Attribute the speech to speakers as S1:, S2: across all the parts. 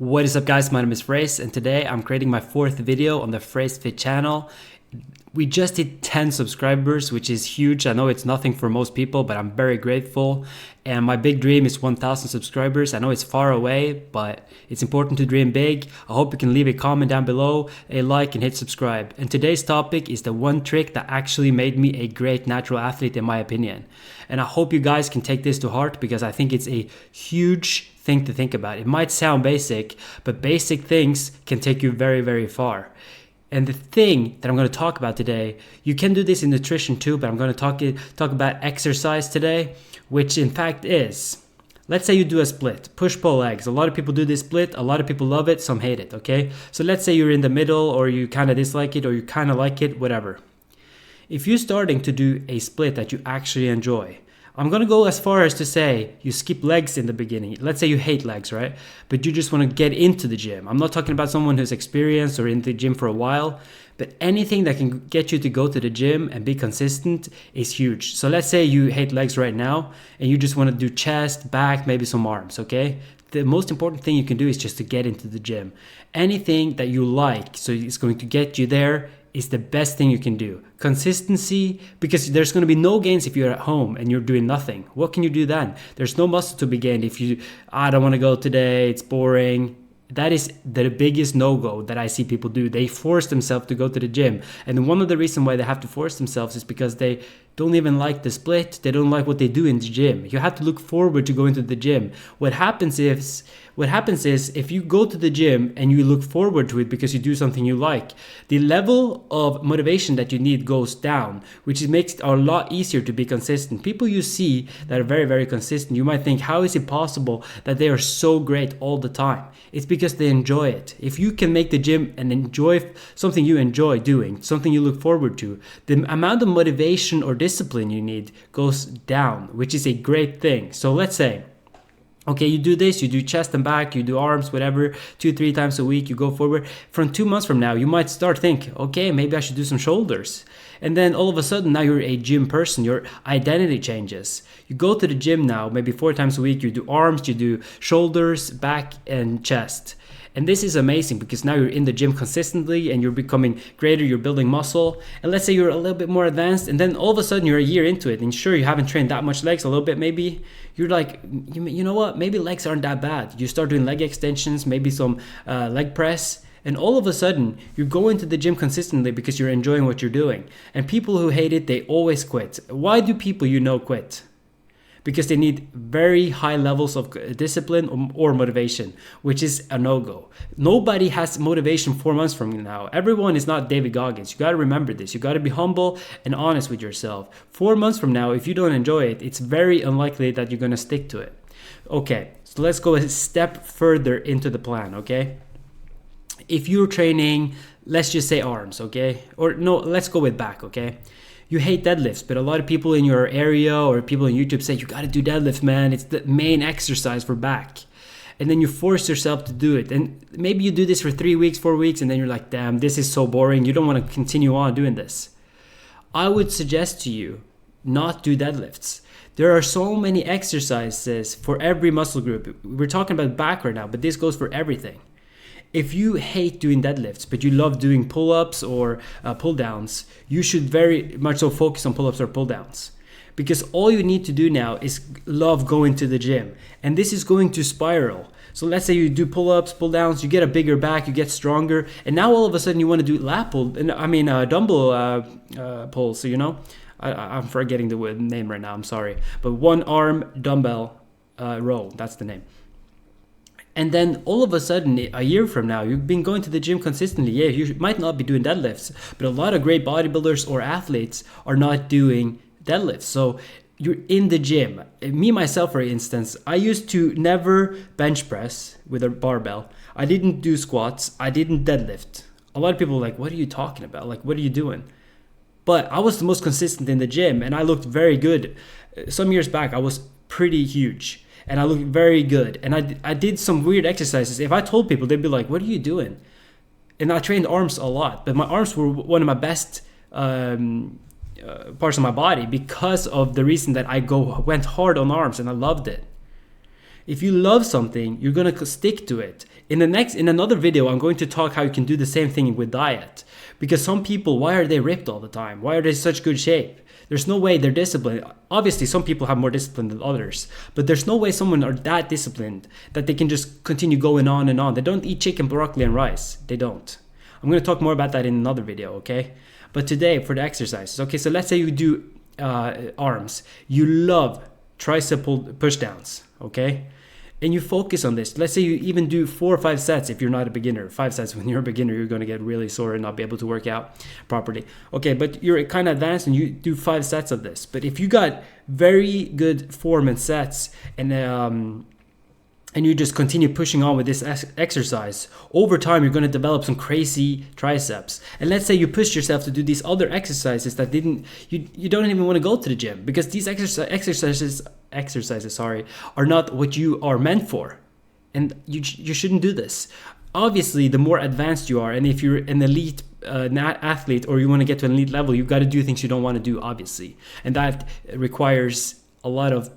S1: What is up, guys? My name is Phrase, and today I'm creating my fourth video on the Phrase Fit channel. We just hit 10 subscribers, which is huge. I know it's nothing for most people, but I'm very grateful. And my big dream is 1,000 subscribers. I know it's far away, but it's important to dream big. I hope you can leave a comment down below, a like, and hit subscribe. And today's topic is the one trick that actually made me a great natural athlete, in my opinion. And I hope you guys can take this to heart because I think it's a huge thing to think about. It might sound basic, but basic things can take you very, very far. And the thing that I'm going to talk about today, you can do this in nutrition too, but I'm going to talk about exercise today, which in fact is, let's say you do a split, push-pull legs. A lot of people do this split. A lot of people love it. Some hate it, okay? So let's say you're in the middle, or you kind of dislike it, or you kind of like it, whatever. If you're starting to do a split that you actually enjoy, I'm going to go as far as to say you skip legs in the beginning. Let's say you hate legs, right? But you just want to get into the gym. I'm not talking about someone who's experienced or in the gym for a while, but anything that can get you to go to the gym and be consistent is huge. So let's say you hate legs right now and you just want to do chest, back, maybe some arms, okay? The most important thing you can do is just to get into the gym. Anything that you like, so it's going to get you there, is the best thing you can do. Consistency, because there's going to be no gains if you're at home and you're doing nothing. What can you do then? There's no muscle to be gained if I don't want to go today, it's boring. That is the biggest no-go that I see people do. They force themselves to go to the gym. And one of the reasons why they have to force themselves is because they don't even like the split. They don't like what they do in the gym. You have to look forward to going to the gym. What happens is if you go to the gym and you look forward to it because you do something you like, the level of motivation that you need goes down, which makes it a lot easier to be consistent. People you see that are very, very consistent, you might think, how is it possible that they are so great all the time? It's because they enjoy it. If you can make the gym and enjoy something you enjoy doing, something you look forward to, the amount of motivation or discipline you need goes down, which is a great thing. So let's say, okay, you do this, you do chest and back, you do arms, whatever, 2-3 times a week, you go forward. From 2 months from now, you might start thinking, okay, maybe I should do some shoulders. And then all of a sudden, now you're a gym person, your identity changes. You go to the gym now, maybe 4 times a week, you do arms, you do shoulders, back, and chest. And this is amazing because now you're in the gym consistently and you're becoming greater, you're building muscle. And let's say you're a little bit more advanced and then all of a sudden you're a year into it and sure, you haven't trained that much legs, a little bit maybe. You're like, you know what, maybe legs aren't that bad. You start doing leg extensions, maybe some leg press. And all of a sudden, you're going to the gym consistently because you're enjoying what you're doing. And people who hate it, they always quit. Why do people quit? Because they need very high levels of discipline or motivation, which is a no-go. Nobody has motivation 4 months from now. Everyone is not David Goggins. You got to remember this. You got to be humble and honest with yourself. 4 months from now, if you don't enjoy it, it's very unlikely that you're going to stick to it. Okay, so let's go a step further into the plan, okay? If you're training, let's just say arms, okay? Or no, let's go with back, okay? You hate deadlifts, but a lot of people in your area or people on YouTube say, you got to do deadlifts, man. It's the main exercise for back. And then you force yourself to do it. And maybe you do this for 3 weeks, 4 weeks, and then you're like, damn, this is so boring. You don't want to continue on doing this. I would suggest to you not do deadlifts. There are so many exercises for every muscle group. We're talking about back right now, but this goes for everything. If you hate doing deadlifts, but you love doing pull-ups or pull-downs, you should very much so focus on pull-ups or pull-downs. Because all you need to do now is love going to the gym. And this is going to spiral. So let's say you do pull-ups, pull-downs, you get a bigger back, you get stronger. And now all of a sudden you want to do dumbbell pulls. So, you know, I'm forgetting the name right now, I'm sorry. But one arm dumbbell row, that's the name. And then all of a sudden, a year from now, you've been going to the gym consistently. Yeah, you might not be doing deadlifts, but a lot of great bodybuilders or athletes are not doing deadlifts. So you're in the gym. Me, myself, for instance, I used to never bench press with a barbell. I didn't do squats. I didn't deadlift. A lot of people are like, what are you talking about? Like, what are you doing? But I was the most consistent in the gym and I looked very good. Some years back, I was pretty huge. And I looked very good. And I did some weird exercises. If I told people, they'd be like, what are you doing? And I trained arms a lot. But my arms were one of my best parts of my body because of the reason that I went hard on arms and I loved it. If you love something, you're gonna stick to it. In another video, I'm going to talk how you can do the same thing with diet. Because some people, why are they ripped all the time? Why are they in such good shape? There's no way they're disciplined. Obviously, some people have more discipline than others, but there's no way someone are that disciplined that they can just continue going on and on. They don't eat chicken, broccoli, and rice. They don't. I'm going to talk more about that in another video, okay? But today, for the exercises, okay, so let's say you do arms. You love tricep push downs, okay? And you focus on this. Let's say you even do 4 or 5 sets if you're not a beginner. 5 sets when you're a beginner, you're going to get really sore and not be able to work out properly. Okay, but you're kind of advanced and you do 5 sets of this. But if you got very good form and sets and you just continue pushing on with this exercise, over time you're going to develop some crazy triceps. And let's say you pushed yourself to do these other exercises that you don't even want to go to the gym, because these exercises are not what you are meant for, and you shouldn't do this. Obviously, the more advanced you are, and if you're an elite athlete or you want to get to an elite level, you've got to do things you don't want to do, obviously, and that requires a lot of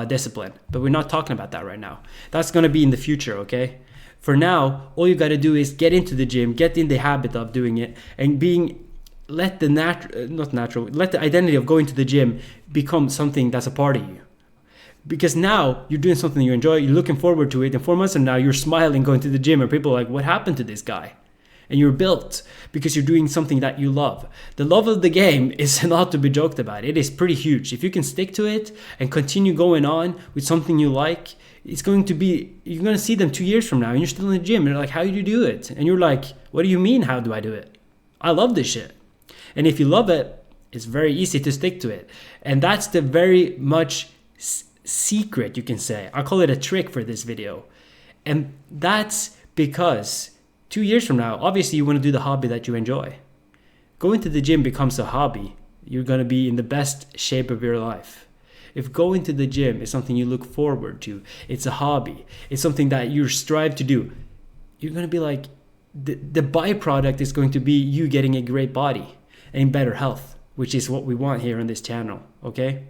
S1: discipline. But we're not talking about that right now. That's going to be in the future, okay? For now, all you got to do is get into the gym, get in the habit of doing it, and let the identity of going to the gym become something that's a part of you. Because now you're doing something you enjoy, you're looking forward to it, and 4 months from now you're smiling going to the gym, and people are like, what happened to this guy? And you're built because you're doing something that you love. The love of the game is not to be joked about. It is pretty huge. If you can stick to it and continue going on with something you like, you're going to see them 2 years from now and you're still in the gym. And they're like, how do you do it? And you're like, what do you mean, how do I do it? I love this shit. And if you love it, it's very easy to stick to it. And that's the very much secret, you can say. I call it a trick for this video. And that's because 2 years from now, obviously you want to do the hobby that you enjoy. Going to the gym becomes a hobby. You're going to be in the best shape of your life. If going to the gym is something you look forward to, it's a hobby, it's something that you strive to do, you're going to be like, the byproduct is going to be you getting a great body and better health, which is what we want here on this channel, okay?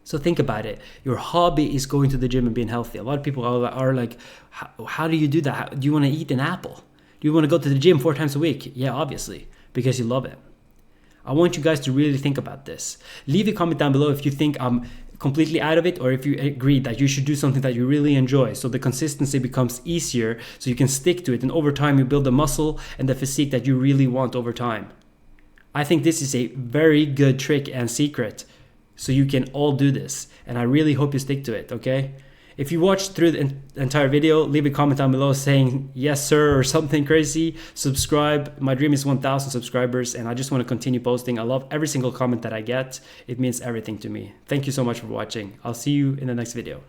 S1: So think about it. Your hobby is going to the gym and being healthy. A lot of people are like, how do you do that? Do you want to eat an apple? Do you want to go to the gym 4 times a week? Yeah, obviously, because you love it. I want you guys to really think about this. Leave a comment down below if you think I'm completely out of it, or if you agree that you should do something that you really enjoy, so the consistency becomes easier, so you can stick to it, and over time you build the muscle and the physique that you really want over time. I think this is a very good trick and secret, so you can all do this, and I really hope you stick to it, okay? If you watched through the entire video, leave a comment down below saying yes sir or something crazy. Subscribe. My dream is 1,000 subscribers, and I just want to continue posting. I love every single comment that I get. It means everything to me. Thank you so much for watching. I'll see you in the next video.